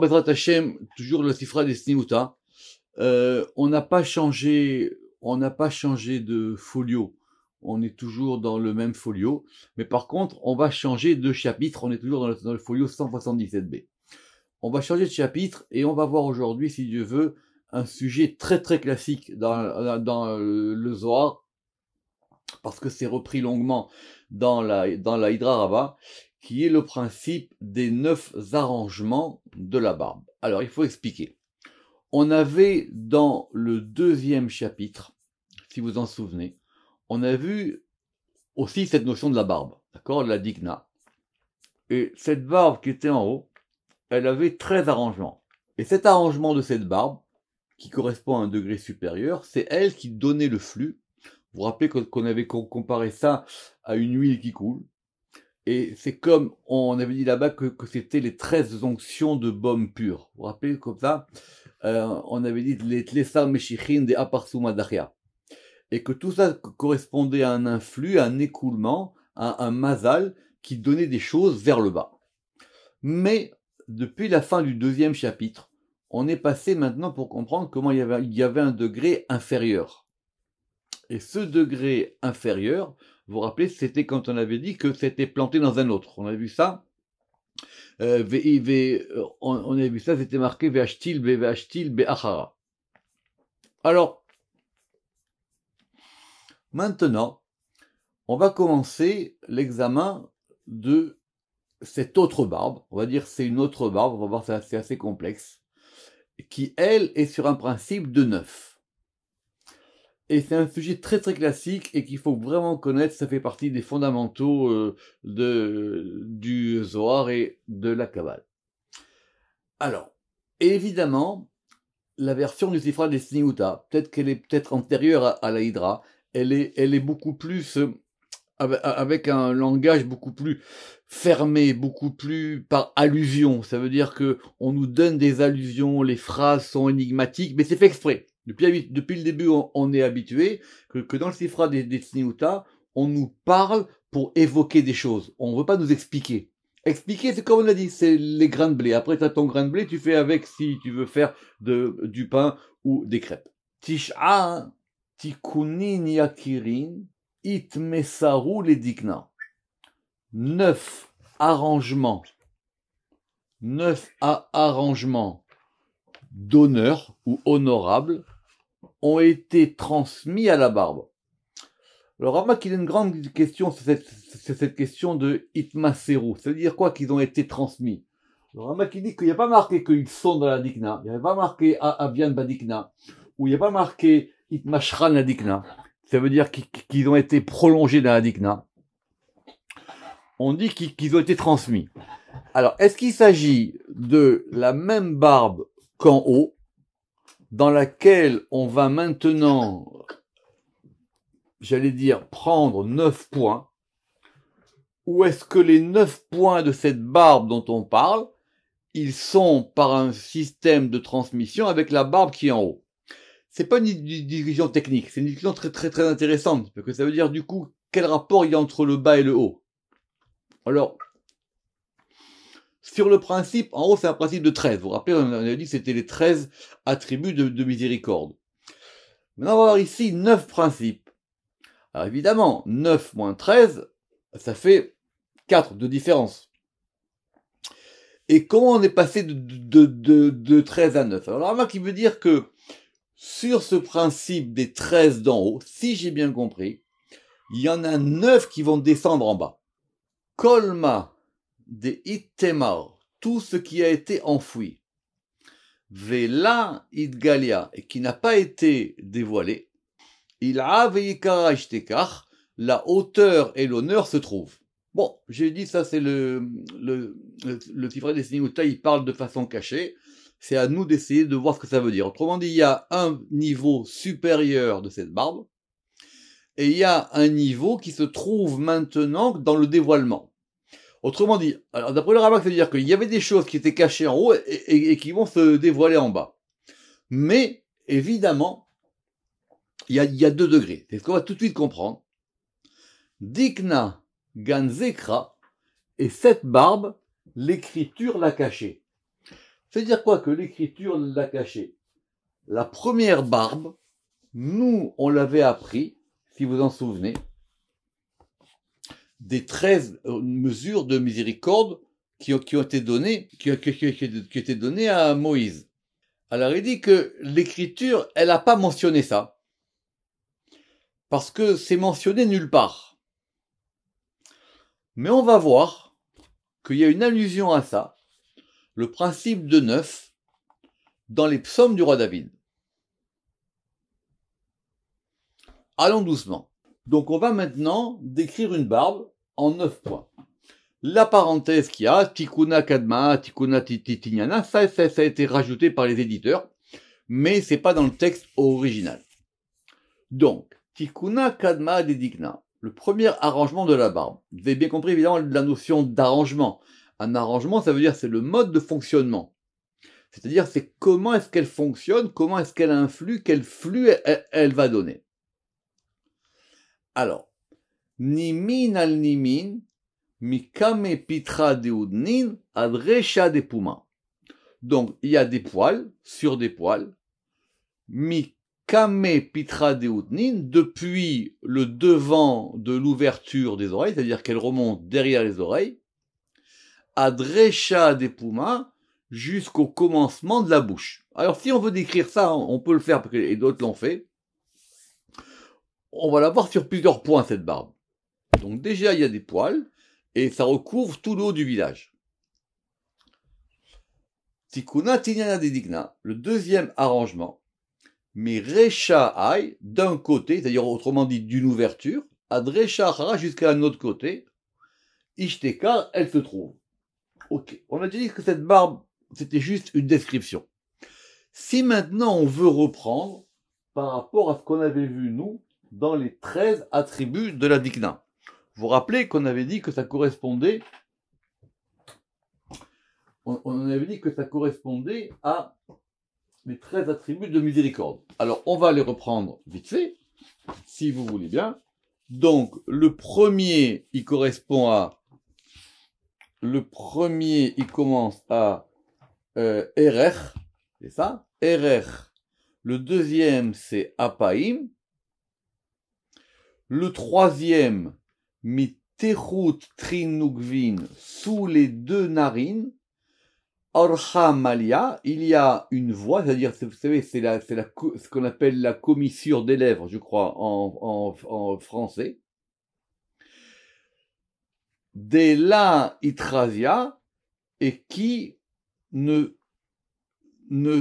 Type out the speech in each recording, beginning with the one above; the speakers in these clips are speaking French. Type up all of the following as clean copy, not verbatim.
Bezrat Hashem, toujours le Sifra des Sniuta. On n'a pas changé de folio. On est toujours dans le même folio. Mais par contre, on va changer de chapitre. On est toujours dans le folio 177b. On va changer de chapitre et on va voir aujourd'hui, si Dieu veut, un sujet très très classique dans le Zohar, parce que c'est repris longuement dans la Hydra Rabbah, qui est le principe des 9 arrangements de la barbe. Alors, il faut expliquer. On avait dans le deuxième chapitre, si vous en souvenez, on a vu aussi cette notion de la barbe, d'accord, la digna. Et cette barbe qui était en haut, elle avait 13 arrangements. Et cet arrangement de cette barbe, qui correspond à un degré supérieur, c'est elle qui donnait le flux. Vous vous rappelez qu'on avait comparé ça à une huile qui coule. Et c'est comme on avait dit là-bas que c'était les 13 onctions de baume pur. Vous vous rappelez comme ça, on avait dit les tlessar meshichin de aparsuma dachia. Et que tout ça correspondait à un influx, à un écoulement, à un mazal qui donnait des choses vers le bas. Mais depuis la fin du deuxième chapitre, on est passé maintenant pour comprendre comment il y avait un degré inférieur. Et ce degré inférieur, vous vous rappelez, c'était quand on avait dit que c'était planté dans un autre. On a vu ça. On a vu ça, c'était marqué Ve'ashtil be'achara. Alors, maintenant, on va commencer l'examen de cette autre barbe. On va dire c'est une autre barbe, on va voir c'est assez complexe, qui, elle, est sur un principe de 9. Et c'est un sujet très très classique et qu'il faut vraiment connaître, ça fait partie des fondamentaux du Zohar et de la Kabbale. Alors, évidemment, la version du Sifra des Sniuta, peut-être qu'elle est peut-être antérieure à la Hydra, elle est beaucoup plus, avec un langage beaucoup plus fermé, beaucoup plus par allusion. Ça veut dire que on nous donne des allusions, les phrases sont énigmatiques, mais c'est fait exprès. Depuis le début, on est habitué que dans le Sifra des Sniuta, on nous parle pour évoquer des choses. On ne veut pas nous expliquer. Expliquer, c'est comme on a dit, c'est les grains de blé. Après, tu as ton grain de blé, tu fais avec si tu veux faire du pain ou des crêpes. Tish'a tikunin yakirin itmesaru ledikna. 9 arrangements d'honneur ou honorables ont été transmis à la barbe. Alors, remarque qu'il y a une grande question, c'est cette question de itmaseru. Ça veut dire quoi qu'ils ont été transmis? Alors, remarque qu'il dit qu'il n'y a pas marqué qu'ils sont dans la dikna, il n'y a pas marqué avian badikna, ou il n'y a pas marqué itmashran la dikna. Ça veut dire qu'ils ont été prolongés dans la dikna. On dit qu'ils ont été transmis. Alors, est-ce qu'il s'agit de la même barbe qu'en haut, dans laquelle on va maintenant, j'allais dire, prendre 9 points, ou est-ce que les 9 points de cette barbe dont on parle, ils sont par un système de transmission avec la barbe qui est en haut? C'est pas une division technique, c'est une division très très très intéressante, parce que ça veut dire du coup, quel rapport il y a entre le bas et le haut? Alors, sur le principe, en haut, c'est un principe de 13. Vous vous rappelez, on a dit que c'était les 13 attributs de miséricorde. Maintenant, on va voir ici 9 principes. Alors évidemment, 9 moins 13, ça fait 4 de différence. Et comment on est passé de 13 à 9? Alors, remarque, il veut dire que sur ce principe des 13 d'en haut, si j'ai bien compris, il y en a 9 qui vont descendre en bas. Kolma de Ittemar, tout ce qui a été enfoui. Vela Idgalia, et qui n'a pas été dévoilé. Il a veikara ishtekar, la hauteur et l'honneur se trouvent. Bon, j'ai dit ça, c'est le Sifra des Sniuta, il parle de façon cachée. C'est à nous d'essayer de voir ce que ça veut dire. Autrement dit, il y a un niveau supérieur de cette barbe, et il y a un niveau qui se trouve maintenant dans le dévoilement. Autrement dit, alors d'après le rabbin, ça veut dire qu'il y avait des choses qui étaient cachées en haut et qui vont se dévoiler en bas. Mais, évidemment, il y a 2 degrés. C'est ce qu'on va tout de suite comprendre. Dikna ganzekra, et cette barbe, l'écriture l'a cachée. C'est-à-dire quoi? Que l'écriture l'a caché. La première barbe, nous, on l'avait appris, si vous en souvenez, des 13 mesures de miséricorde qui ont été données, qui étaient données à Moïse. Alors il dit que l'écriture, elle n'a pas mentionné ça. Parce que c'est mentionné nulle part. Mais on va voir qu'il y a une allusion à ça, le principe de 9, dans les psaumes du roi David. Allons doucement. Donc on va maintenant décrire une barbe en 9 points. La parenthèse qu'il y a, Tikuna Kadma, Tikuna Titinyana, ça a été rajouté par les éditeurs, mais c'est pas dans le texte original. Donc, Tikuna Kadma Dedikna, le premier arrangement de la barbe. Vous avez bien compris évidemment la notion d'arrangement. Un arrangement, ça veut dire c'est le mode de fonctionnement. C'est-à-dire c'est comment est-ce qu'elle fonctionne, comment est-ce qu'elle influe, quel flux elle va donner. Alors, Nimin al Nimin, Mikame Pitra Deudnin, Adresha de Puma. Donc, il y a des poils, sur des poils, Mikame Pitra Deudnin, depuis le devant de l'ouverture des oreilles, c'est-à-dire qu'elle remonte derrière les oreilles, Adresha de Puma, jusqu'au commencement de la bouche. Alors, si on veut décrire ça, on peut le faire, et d'autres l'ont fait. On va la voir sur plusieurs points, cette barbe. Donc, déjà, il y a des poils, et ça recouvre tout le haut du visage. Tikuna Tinyana Dedigna, le deuxième arrangement, mais Recha Aï, d'un côté, c'est-à-dire autrement dit d'une ouverture, Adresha Hara jusqu'à un autre côté, Ishtekar, elle se trouve. Ok, on a dit que cette barbe, c'était juste une description. Si maintenant on veut reprendre par rapport à ce qu'on avait vu, nous, dans les 13 attributs de la Dikna. Vous vous rappelez qu'on avait dit que ça correspondait à les 13 attributs de miséricorde. Alors, on va les reprendre vite fait, si vous voulez bien. Donc, le premier, il commence à Erer, c'est ça, Erer. Le deuxième, c'est Apaim. Le troisième, Mitechut Trinugvin, sous les deux narines. Orcha Malia, il y a une voix, c'est-à-dire, vous savez, c'est ce qu'on appelle la commissure des lèvres, je crois, en français. De la itrasia, et qui ne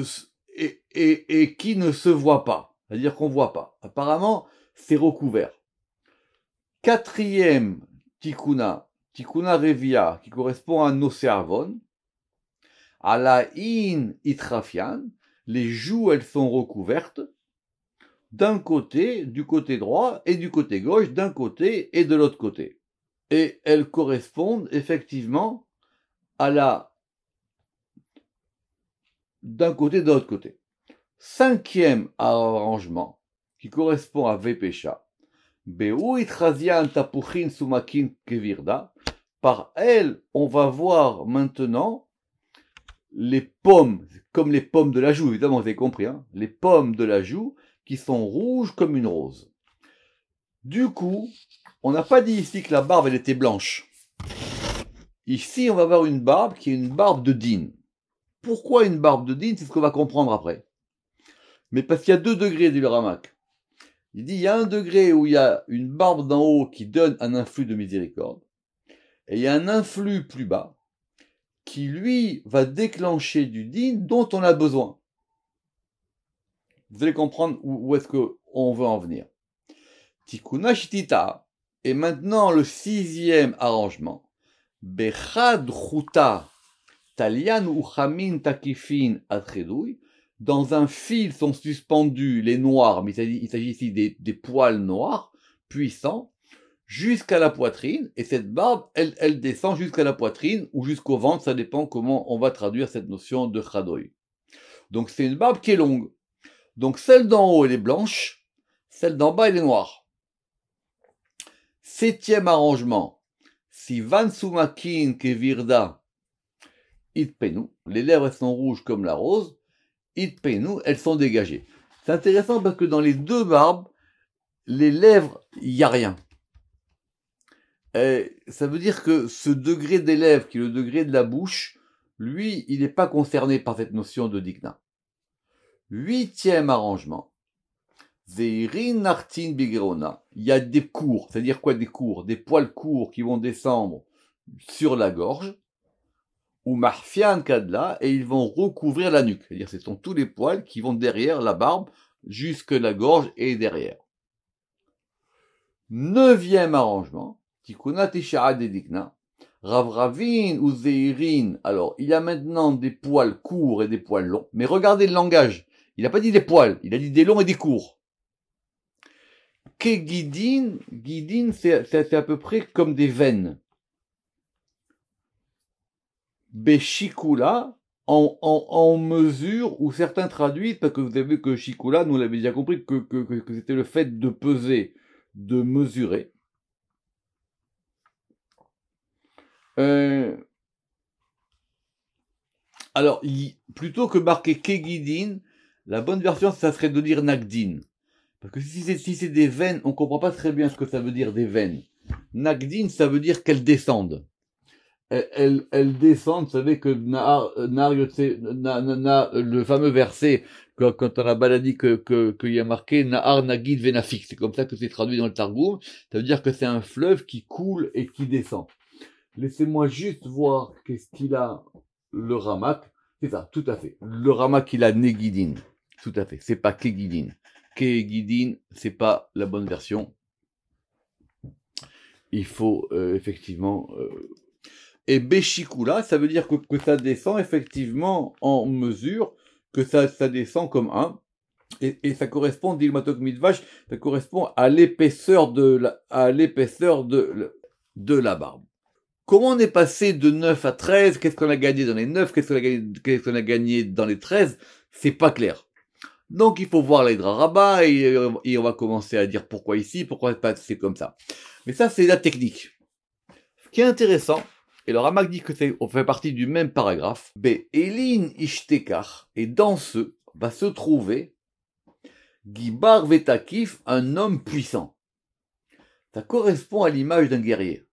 se voit pas. C'est-à-dire qu'on voit pas. Apparemment, c'est recouvert. Quatrième Tikuna Revia, qui correspond à Noseavon. À la in itrafian, les joues, elles sont recouvertes d'un côté, du côté droit, et du côté gauche, d'un côté et de l'autre côté. Et elles correspondent effectivement d'un côté et de l'autre côté. Cinquième arrangement, qui correspond à Vepesha. Beu itrazian tapuchin sumakin kevirda. Par elle, on va voir maintenant les pommes, comme les pommes de la joue, évidemment, vous avez compris, hein, les pommes de la joue qui sont rouges comme une rose. Du coup, on n'a pas dit ici que la barbe, elle était blanche. Ici, on va avoir une barbe qui est une barbe de din. Pourquoi une barbe de din? C'est ce qu'on va comprendre après. Mais parce qu'il y a 2 degrés, dit le Ramak. Il dit, il y a un degré où il y a une barbe d'en haut qui donne un influx de miséricorde, et il y a un influx plus bas, qui lui va déclencher du din dont on a besoin. Vous allez comprendre où est-ce qu'on veut en venir. Tikuna Shitita, et maintenant le 6e arrangement. Bechad Chuta Talian Uchamin Takifin Atredui, dans un fil sont suspendus les noirs, mais il s'agit ici des poils noirs, puissants, jusqu'à la poitrine, et cette barbe, elle descend jusqu'à la poitrine ou jusqu'au ventre, ça dépend comment on va traduire cette notion de chadoy. Donc c'est une barbe qui est longue. Donc celle d'en haut, elle est blanche, celle d'en bas, elle est noire. 7e arrangement, si van sumakin kevirda itpenu, les lèvres elles sont rouges comme la rose, itpeinu, elles sont dégagées. C'est intéressant parce que dans les deux barbes, les lèvres, il n'y a rien. Ça veut dire que ce degré des lèvres, qui est le degré de la bouche, lui, il n'est pas concerné par cette notion de dikna. 8e arrangement. Zeirin nartin bigerona. Il y a des cours, c'est-à-dire quoi des cours? Des poils courts qui vont descendre sur la gorge, ou marfian kadla, et ils vont recouvrir la nuque. C'est-à-dire ce sont tous les poils qui vont derrière la barbe, jusque la gorge et derrière. 9e arrangement. Tikuna tisha'a de dikna. Ravravin ou zeirin. Alors, il y a maintenant des poils courts et des poils longs. Mais regardez le langage. Il n'a pas dit des poils, il a dit des longs et des courts. Guidin, c'est à peu près comme des veines. Beshikula, en mesure, ou certains traduisent, parce que vous avez vu que Shikula, nous l'avons déjà compris, que c'était le fait de peser, de mesurer. Alors, plutôt que marquer Kegidin, la bonne version, ça serait de dire Nagdin. Parce que si c'est des veines, on comprend pas très bien ce que ça veut dire des veines. Nagdin, ça veut dire qu'elles descendent. Elles descendent, vous savez que le fameux verset, quand on a baladé qu'il y a marqué Nahar Nagid Venafik, c'est comme ça que c'est traduit dans le Targum, ça veut dire que c'est un fleuve qui coule et qui descend. Laissez-moi juste voir qu'est-ce qu'il a, le Ramak. C'est ça, tout à fait. Le Ramak, il a Negidin. Tout à fait. C'est pas Kegidin. Kegidin, c'est pas la bonne version. Il faut, effectivement, et Beshikula, ça veut dire que ça descend effectivement en mesure, que ça descend comme un, et ça correspond, dit le Matok Midvash, ça correspond à l'épaisseur de la barbe. Comment on est passé de 9 à 13? Qu'est-ce qu'on a gagné dans les 9? Qu'est-ce qu'on a gagné dans les 13? C'est pas clair. Donc il faut voir l'Aïdra Rabbah et on va commencer à dire pourquoi ici, pourquoi c'est comme ça. Mais ça, c'est la technique. Ce qui est intéressant, et le Ramak dit que on fait partie du même paragraphe, Elin Ishtekar, et dans ce va se trouver Gibar Vetakif, un homme puissant. Ça correspond à l'image d'un guerrier.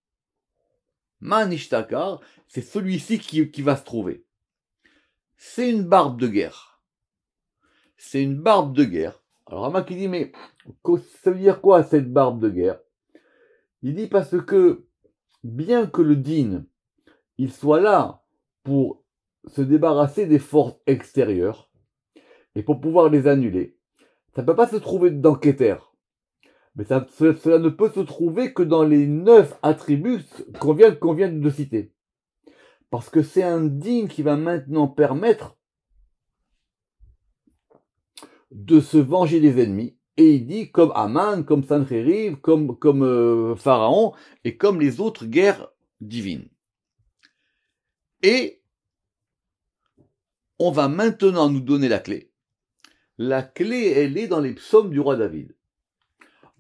Man Ishtakar, c'est celui-ci qui va se trouver. C'est une barbe de guerre. C'est une barbe de guerre. Alors Ramak il dit, mais ça veut dire quoi cette barbe de guerre? Il dit parce que, bien que le din, il soit là pour se débarrasser des forces extérieures et pour pouvoir les annuler, ça ne peut pas se trouver dans Keter. Mais cela ne peut se trouver que dans les 9 attributs qu'on vient de citer. Parce que c'est un din qui va maintenant permettre de se venger des ennemis. Et il dit comme Aman, comme Sancheriv, comme Pharaon et comme les autres guerres divines. Et on va maintenant nous donner la clé. La clé, elle est dans les psaumes du roi David.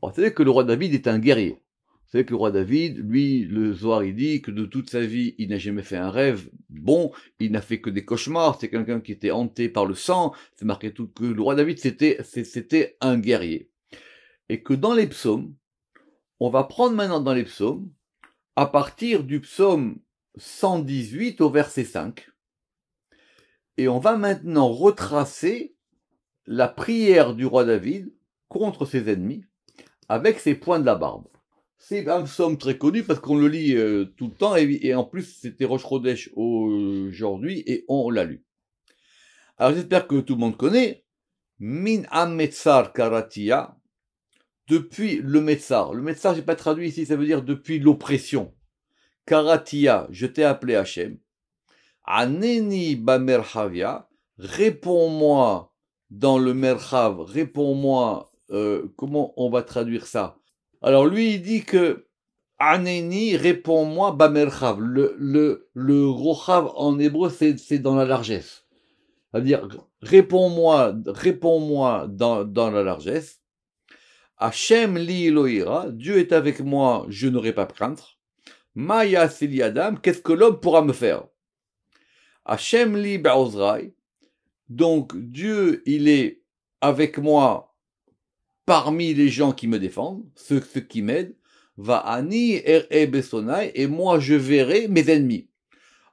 Alors, vous savez que le roi David est un guerrier. Vous savez que le roi David, lui, le Zohar, il dit que de toute sa vie, il n'a jamais fait un rêve bon, il n'a fait que des cauchemars, c'est quelqu'un qui était hanté par le sang, c'est marqué tout que le roi David, c'était un guerrier. Et que dans les psaumes, on va prendre maintenant dans les psaumes, à partir du psaume 118 au verset 5, et on va maintenant retracer la prière du roi David contre ses ennemis, avec ses points de la barbe. C'est un psaume très connu parce qu'on le lit tout le temps et en plus c'était Rosh Chodesh aujourd'hui et on l'a lu. Alors j'espère que tout le monde connaît Min Ametzar Karatia, depuis le Metzar. Le Metzar, j'ai pas traduit ici, ça veut dire depuis l'oppression. Karatia, je t'ai appelé Hachem. Aneni Bamerhavia, réponds-moi dans le Merhav, réponds-moi, comment on va traduire ça? Alors lui, il dit que Aneni, réponds-moi, Bamerchav. Le Rochav en hébreu, c'est dans la largesse. C'est-à-dire, réponds-moi dans la largesse. Hachem li Elohira, Dieu est avec moi, je n'aurai pas crainte. Maya Sili Adam, qu'est-ce que l'homme pourra me faire? Hashem li ba'ozrai. Donc Dieu, il est avec moi parmi les gens qui me défendent, ceux qui m'aident. Va ani besonai, et moi je verrai mes ennemis.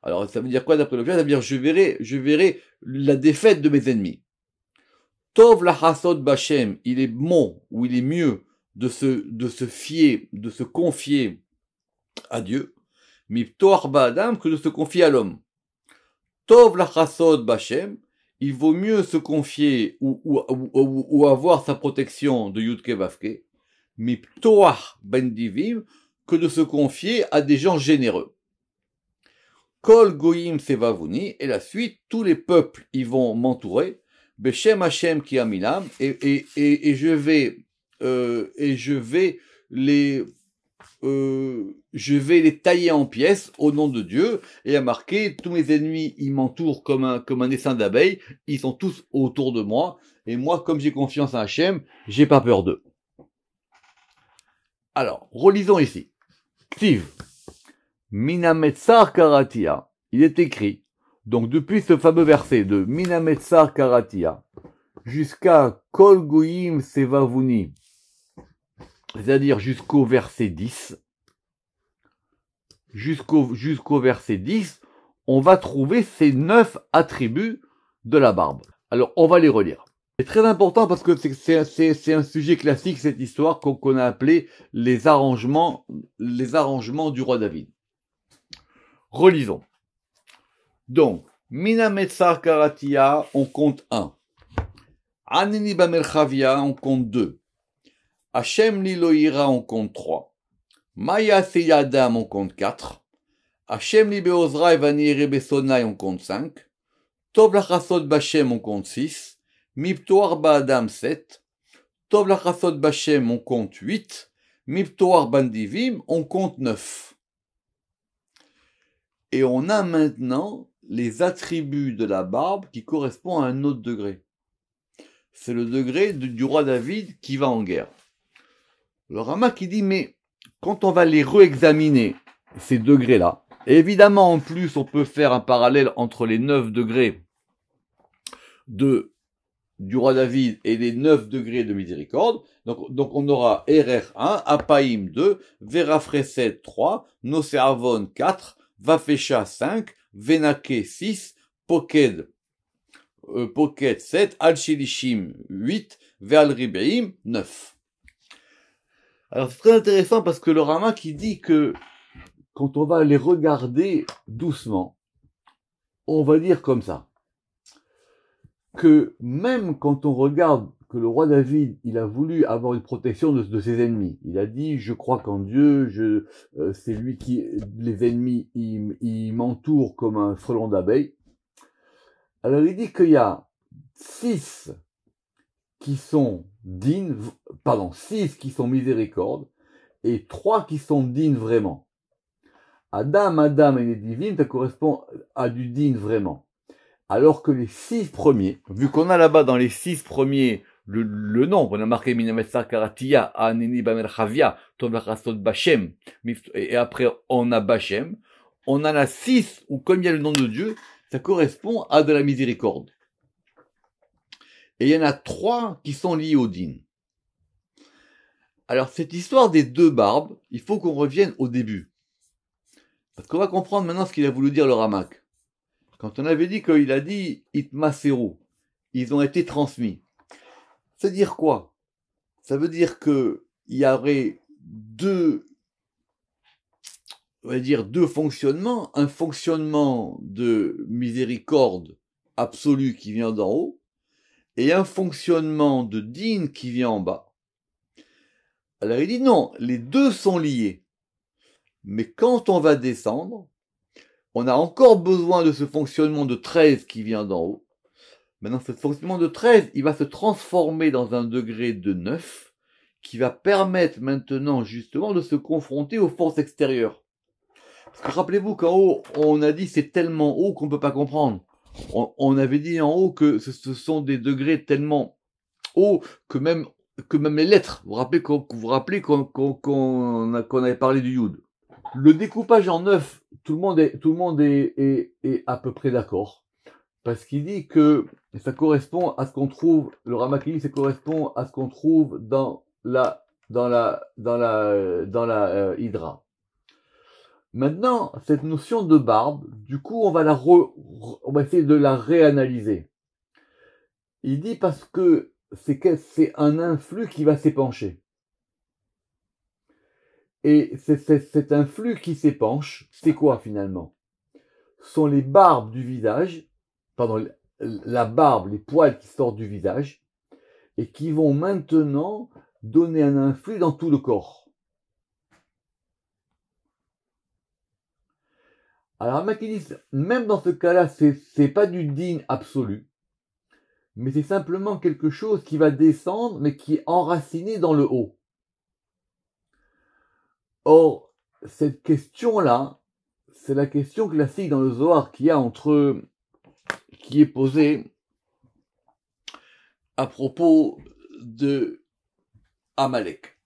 Alors ça veut dire quoi d'après le verset? Ça veut dire je verrai la défaite de mes ennemis. Tov la hasod b'Hashem, il est bon ou il est mieux de se fier, de se confier à Dieu, miptoar ba'adam, que de se confier à l'homme. Tov la hasod b'Hashem, il vaut mieux se confier ou avoir sa protection de Yudke Vavke, miptoar ben divim, que de se confier à des gens généreux. Kol goyim sevavuni, et la suite, tous les peuples, ils vont m'entourer, Beshem Hashem ki amilam, et je vais les tailler en pièces au nom de Dieu, et il y a marqué, tous mes ennemis, ils m'entourent comme un essaim d'abeilles, ils sont tous autour de moi, et moi, comme j'ai confiance en Hashem, j'ai pas peur d'eux. Alors, relisons ici. Ktiv. Minametzar Karatia, il est écrit, donc depuis ce fameux verset de Minametzar Karatia jusqu'à Kol Goyim Sevavuni, c'est-à-dire jusqu'au verset 10, jusqu'au verset 10, on va trouver ces 9 attributs de la barbe. Alors, on va les relire. C'est très important parce que c'est un sujet classique, cette histoire qu'on a appelé les arrangements du roi David. Relisons. Donc, Mina Metzar Karatia, on compte 1. Aneni Bamerchavia, on compte 2. Hashem Liloïra, on compte 3. Maya Seyadam, on compte 4. Hashem Libeozra Vanire Besonai, on compte 5. Tov Lachasod Bashem, on compte 6. Miptoar Baadam 7. Tov Lachasod Bashem, on compte 8. Miptoar Bandivim, on compte 9. Et on a maintenant les attributs de la barbe qui correspondent à un autre degré. C'est le degré du roi David qui va en guerre. Le Rama qui dit, mais quand on va les réexaminer, ces degrés-là, et évidemment en plus on peut faire un parallèle entre les 9 degrés du roi David et les 9 degrés de miséricorde, donc on aura RR 1, Apaïm 2, Verafreset 3, Noseavon 4, Vafesha 5, Venake 6, Poked 7, Al-Shilishim 8, Ve'al-Ribeim 9. Alors c'est très intéressant parce que le Rama qui dit que quand on va les regarder doucement, on va dire comme ça, que même quand on regarde que le roi David, il a voulu avoir une protection de ses ennemis. Il a dit, je crois qu'en Dieu, c'est lui qui, les ennemis, ils m'entourent comme un frelon d'abeille. Alors il dit qu'il y a 6 qui sont dignes, 6 qui sont miséricordes, et 3 qui sont dignes vraiment. Adam et les divines, ça correspond à du digne vraiment. Alors que les 6 premiers, vu qu'on a là-bas dans les 6 premiers le nom, on a marqué Minametzar Karatia, Aneni Bamerchavia, Tovachasod Bashem, et après on a Bashem, on en a 6 où comme il y a le nom de Dieu, ça correspond à de la miséricorde. Et il y en a 3 qui sont liés au din. Alors cette histoire des 2 barbes, il faut qu'on revienne au début. Parce qu'on va comprendre maintenant ce qu'il a voulu dire le Ramak. Quand on avait dit qu'il a dit Itmaseru, ils ont été transmis. Ça veut dire quoi? Ça veut dire que il y aurait deux fonctionnements, un fonctionnement de miséricorde absolue qui vient d'en haut, et un fonctionnement de din qui vient en bas. Alors il dit non, les deux sont liés. Mais quand on va descendre, on a encore besoin de ce fonctionnement de 13 qui vient d'en haut. Maintenant, ce fonctionnement de 13, il va se transformer dans un degré de 9 qui va permettre maintenant justement de se confronter aux forces extérieures. Parce que rappelez-vous qu'en haut, on a dit c'est tellement haut qu'on ne peut pas comprendre. On avait dit en haut que ce sont des degrés tellement hauts que même les lettres. Vous vous rappelez qu'on avait parlé du Yud. Le découpage en 9 tout le monde est à peu près d'accord. Parce qu'il dit que ça correspond à ce qu'on trouve, le Ramakili, ça correspond à ce qu'on trouve dans la Hydra. Maintenant, cette notion de barbe, du coup, on va essayer de la réanalyser. Il dit parce que c'est un influx qui va s'épancher. Et cet influx qui s'épanche, c'est quoi finalement? Ce sont les barbes du visage, pardon, la barbe, les poils qui sortent du visage, et qui vont maintenant donner un influx dans tout le corps. Alors, Machinis, même dans ce cas-là, c'est pas du din absolu, mais c'est simplement quelque chose qui va descendre, mais qui est enraciné dans le haut. Or, cette question-là, c'est la question classique dans le Zohar qui est posée à propos de Amalek.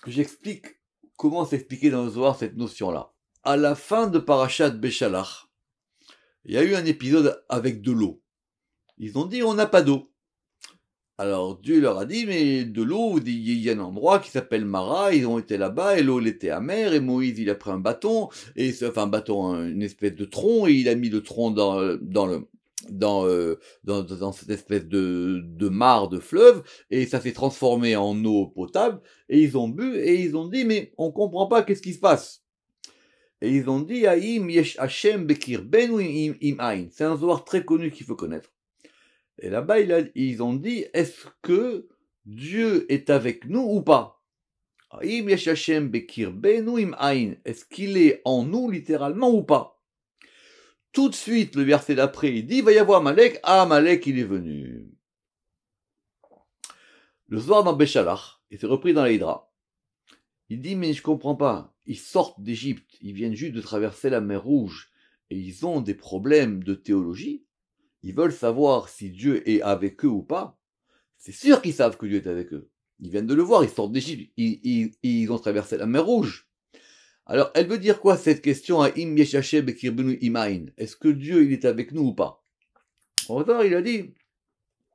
J'explique comment s'expliquer dans le Zohar cette notion-là. À la fin de Parashat Beshalach, il y a eu un épisode avec de l'eau. Ils ont dit on n'a pas d'eau. Alors Dieu leur a dit mais de l'eau, il y a un endroit qui s'appelle Mara, ils ont été là-bas et l'eau elle était amère et Moïse il a pris un bâton une espèce de tronc et il a mis le tronc dans cette espèce de mare de fleuve et ça s'est transformé en eau potable et ils ont bu et ils ont dit mais on comprend pas qu'est-ce qui se passe. Et ils ont dit Haïm yesh Hashem bekir benu im aïn. C'est un zohar très connu qu'il faut connaître. Et là-bas, ils ont dit, est-ce que Dieu est avec nous ou pas? Est-ce qu'il est en nous littéralement ou pas? Tout de suite, le verset d'après, il dit, il va y avoir Amalek. Ah, Amalek, il est venu. Le soir dans Béchalach, il s'est repris dans la Hydra. Il dit, mais je comprends pas. Ils sortent d'Égypte, ils viennent juste de traverser la mer Rouge, et ils ont des problèmes de théologie. Ils veulent savoir si Dieu est avec eux ou pas. C'est sûr qu'ils savent que Dieu est avec eux. Ils viennent de le voir, ils sortent d'Égypte, ils ont traversé la mer Rouge. Alors, elle veut dire quoi cette question à Im Yeshachem Bekirbenu Imain? Est-ce que Dieu il est avec nous ou pas? Autant il a dit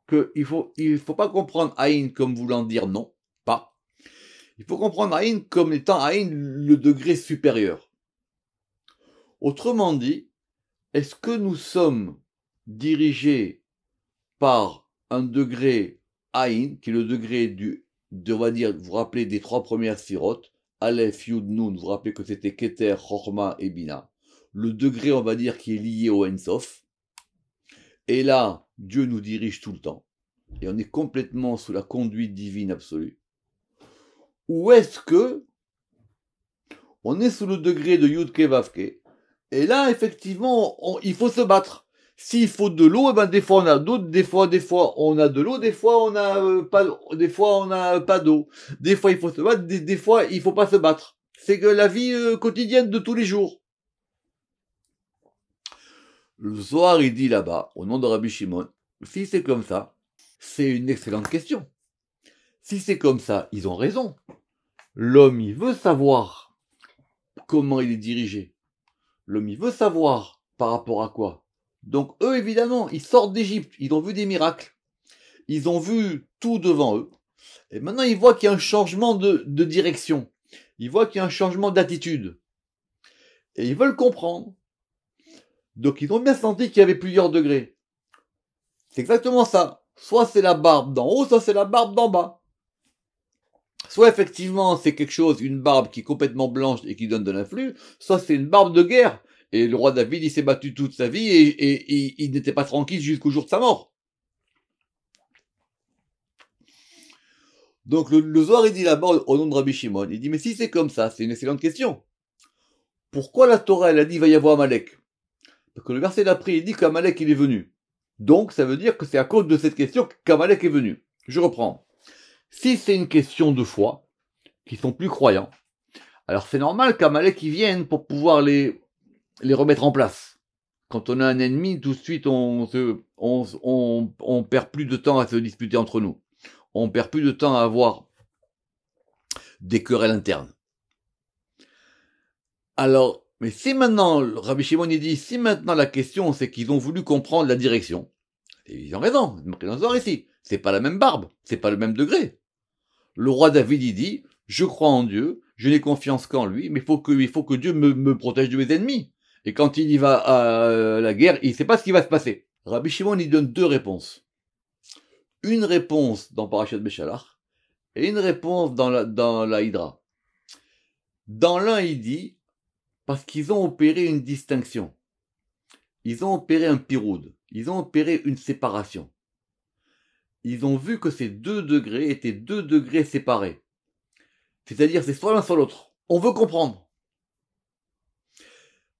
qu'il faut pas comprendre Aïn comme voulant dire non, pas. Il faut comprendre Aïn comme étant Aïn le degré supérieur. Autrement dit, est-ce que nous sommes dirigés par un degré Aïn, qui est le degré on va dire, vous vous rappelez des trois premières sirotes, Aleph, Yud, Nun, vous vous rappelez que c'était Keter, Chorma et Bina. Le degré, on va dire, qui est lié au Ensof. Et là, Dieu nous dirige tout le temps. Et on est complètement sous la conduite divine absolue. Ou est-ce que on est sous le degré de Yud Kevavke? Et là, effectivement, il faut se battre. S'il faut de l'eau, des fois on a d'eau, des fois on a de l'eau, des fois on a pas d'eau. Des fois il faut se battre, des fois il faut pas se battre. C'est que la vie quotidienne de tous les jours. Le Zohar il dit là-bas, au nom de Rabbi Shimon, si c'est comme ça, c'est une excellente question. Si c'est comme ça, ils ont raison. L'homme il veut savoir comment il est dirigé. L'homme il veut savoir par rapport à quoi. Donc eux, évidemment, ils sortent d'Égypte, ils ont vu des miracles, ils ont vu tout devant eux, et maintenant ils voient qu'il y a un changement de direction, ils voient qu'il y a un changement d'attitude, et ils veulent comprendre. Donc ils ont bien senti qu'il y avait plusieurs degrés. C'est exactement ça. Soit c'est la barbe d'en haut, soit c'est la barbe d'en bas. Soit effectivement c'est quelque chose, une barbe qui est complètement blanche et qui donne de l'influx, soit c'est une barbe de guerre. Et le roi David, il s'est battu toute sa vie et il n'était pas tranquille jusqu'au jour de sa mort. Donc le Zohar, il dit là-bas au nom de Rabbi Shimon, il dit, mais si c'est comme ça, c'est une excellente question. Pourquoi la Torah, elle a dit, il va y avoir Amalek? Parce que le verset d'après, il dit qu'Amalek, il est venu. Donc, ça veut dire que c'est à cause de cette question qu'Amalek est venu. Je reprends. Si c'est une question de foi, qui sont plus croyants, alors c'est normal qu'Amalek, il vienne pour pouvoir les remettre en place. Quand on a un ennemi, tout de suite, on perd plus de temps à se disputer entre nous. On perd plus de temps à avoir des querelles internes. Alors, Mais si maintenant, Rabbi Shimon il dit, si maintenant la question c'est qu'ils ont voulu comprendre la direction, et ils ont raison, c'est marqué dans le Zohar ici, c'est pas la même barbe, c'est pas le même degré. Le roi David il dit, je crois en Dieu, je n'ai confiance qu'en lui, mais il faut que Dieu me protège de mes ennemis. Et quand il y va à la guerre, il sait pas ce qui va se passer. Rabbi Shimon il donne deux réponses. Une réponse dans Parashat Beshalach, et une réponse dans la Hydra. Dans l'un il dit, parce qu'ils ont opéré une distinction. Ils ont opéré un piroud. Ils ont opéré une séparation. Ils ont vu que ces deux degrés étaient deux degrés séparés. C'est-à-dire, c'est soit l'un soit l'autre. On veut comprendre.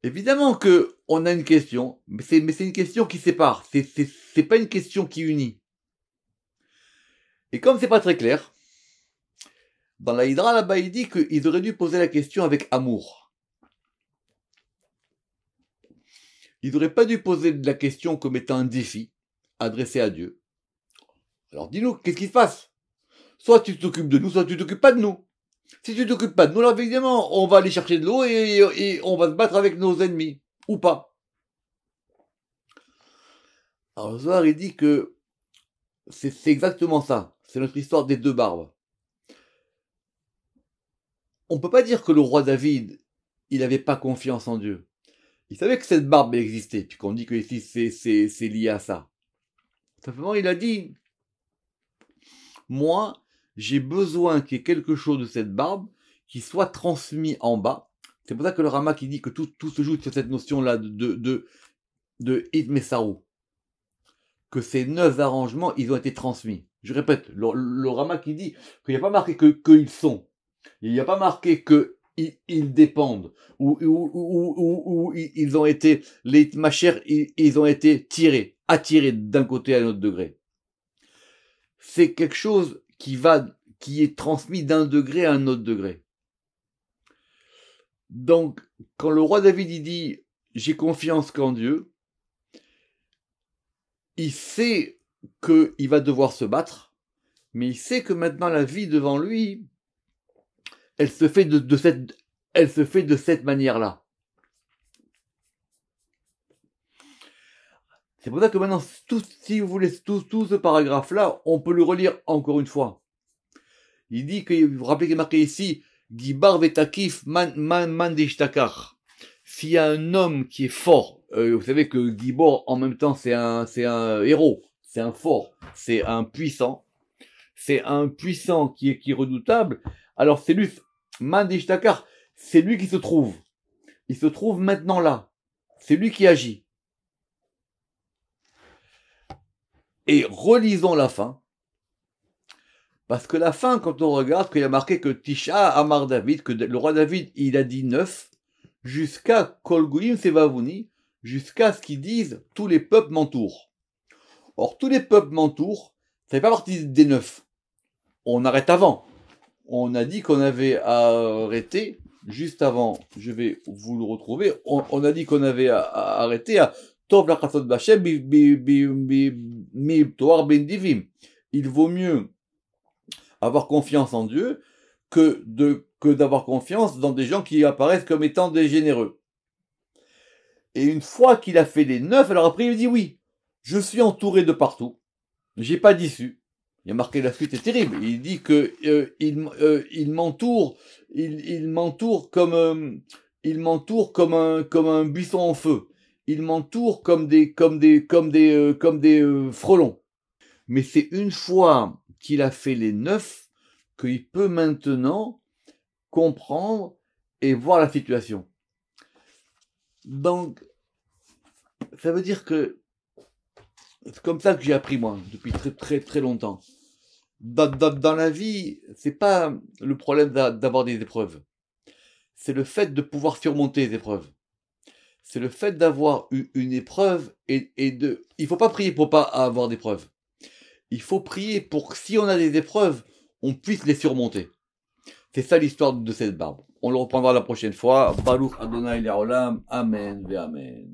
Évidemment que on a une question, mais c'est une question qui sépare. C'est pas une question qui unit. Et comme c'est pas très clair, dans la Hydra là-bas, il dit qu'ils auraient dû poser la question avec amour. Ils n'auraient pas dû poser la question comme étant un défi adressé à Dieu. Alors dis-nous, qu'est-ce qui se passe? Soit tu t'occupes de nous, soit tu t'occupes pas de nous. Si tu t'occupes pas de nous, alors évidemment, on va aller chercher de l'eau et on va se battre avec nos ennemis. Ou pas. Alors le Zohar, il dit que c'est exactement ça. C'est notre histoire des deux barbes. On peut pas dire que le roi David, il n'avait pas confiance en Dieu. Il savait que cette barbe existait, puis qu'on dit que ici c'est lié à ça. Simplement, il a dit, moi, j'ai besoin qu'il y ait quelque chose de cette barbe qui soit transmis en bas. C'est pour ça que le Rama qui dit que tout se joue sur cette notion-là de Itmesaru. Que ces 9 arrangements, ils ont été transmis. Je répète, le Rama qui dit qu'il n'y a pas marqué qu'ils sont. Il n'y a pas marqué qu'ils dépendent. Ou ils ont été, les machères, ils ont été attirés d'un côté à un autre degré. C'est quelque chose qui est transmis d'un degré à un autre degré. Donc, quand le roi David il dit j'ai confiance qu'en Dieu, il sait qu'il va devoir se battre, mais il sait que maintenant la vie devant lui, elle se fait de cette manière-là. C'est pour ça que maintenant, si vous voulez, tout ce paragraphe-là, on peut le relire encore une fois. Il dit que, vous vous rappelez qu'il est marqué ici, Gibar vetakif man dishtakar. S'il y a un homme qui est fort, vous savez que Gibor, en même temps, c'est un héros, c'est un fort, c'est un puissant qui est redoutable. Alors c'est lui, man dishtakar, c'est lui qui se trouve. Il se trouve maintenant là. C'est lui qui agit. Et relisons la fin. Parce que la fin, quand on regarde, qu'il y a marqué que Tisha Amar David, que le roi David, il a dit 9, jusqu'à Kol Goyim Sevavouni, jusqu'à ce qu'ils disent tous les peuples m'entourent. Or, tous les peuples m'entourent, ça fait pas partie des 9. On arrête avant. On a dit qu'on avait arrêté, juste avant, je vais vous le retrouver, on a dit qu'on avait arrêté à Tov la Chassot Bachem mi Toar Ben Divim. Il vaut mieux avoir confiance en Dieu que d'avoir confiance dans des gens qui apparaissent comme étant des généreux. Et une fois qu'il a fait les 9, alors après il dit oui, je suis entouré de partout, j'ai pas d'issue. Il y a marqué la suite est terrible. Il dit que il m'entoure comme un buisson en feu. Il m'entoure comme des frelons. Mais c'est une fois qu'il a fait les 9 qu'il peut maintenant comprendre et voir la situation. Donc, ça veut dire que c'est comme ça que j'ai appris moi depuis très très très longtemps. Dans la vie, c'est pas le problème d'avoir des épreuves. C'est le fait de pouvoir surmonter les épreuves. C'est le fait d'avoir une épreuve il faut pas prier pour pas avoir d'épreuves. Il faut prier pour que si on a des épreuves, on puisse les surmonter. C'est ça l'histoire de cette barbe. On le reprendra la prochaine fois. Baruch Adonai Le'olam. Amen ve Amen.